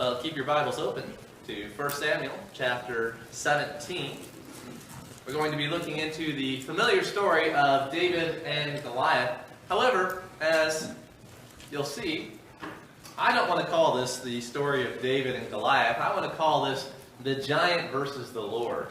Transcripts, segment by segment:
Well, keep your Bibles open to 1 Samuel chapter 17. We're going to be looking into the familiar story of David and Goliath. However, as you'll see, I don't want to call this the story of David and Goliath. I want to call this the giant versus the Lord,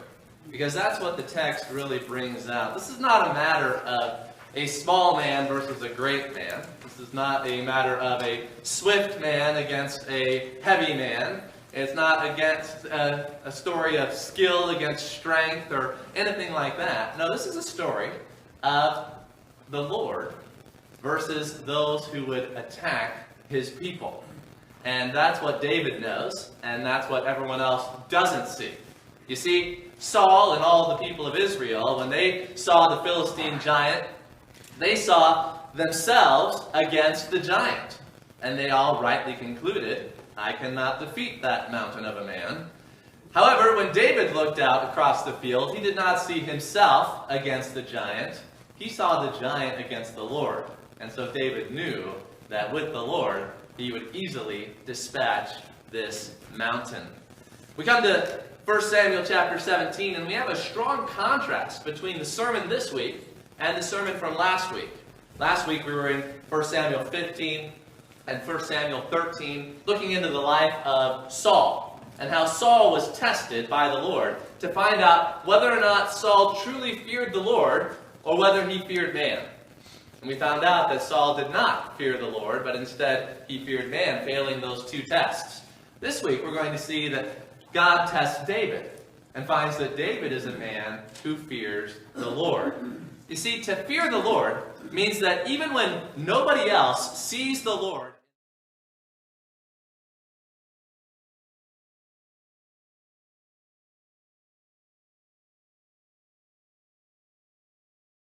because that's what the text really brings out. This is not a matter of a small man versus a great man. This is not a matter of a swift man against a heavy man. It's not against a story of skill against strength or anything like that. No, this is a story of the Lord versus those who would attack his people. And that's what David knows, and that's what everyone else doesn't see. You see, Saul and all the people of Israel, when they saw the Philistine giant, they saw themselves against the giant. And they all rightly concluded, I cannot defeat that mountain of a man. However, when David looked out across the field, he did not see himself against the giant. He saw the giant against the Lord. And so David knew that with the Lord, he would easily dispatch this mountain. We come to 1 Samuel chapter 17, and we have a strong contrast between the sermon this week and the sermon from last week. Last week we were in 1 Samuel 15 and 1 Samuel 13, looking into the life of Saul, and how Saul was tested by the Lord to find out whether or not Saul truly feared the Lord or whether he feared man. And we found out that Saul did not fear the Lord, but instead he feared man, failing those two tests. This week we're going to see that God tests David and finds that David is a man who fears the Lord. You see, to fear the Lord means that even when nobody else sees the Lord,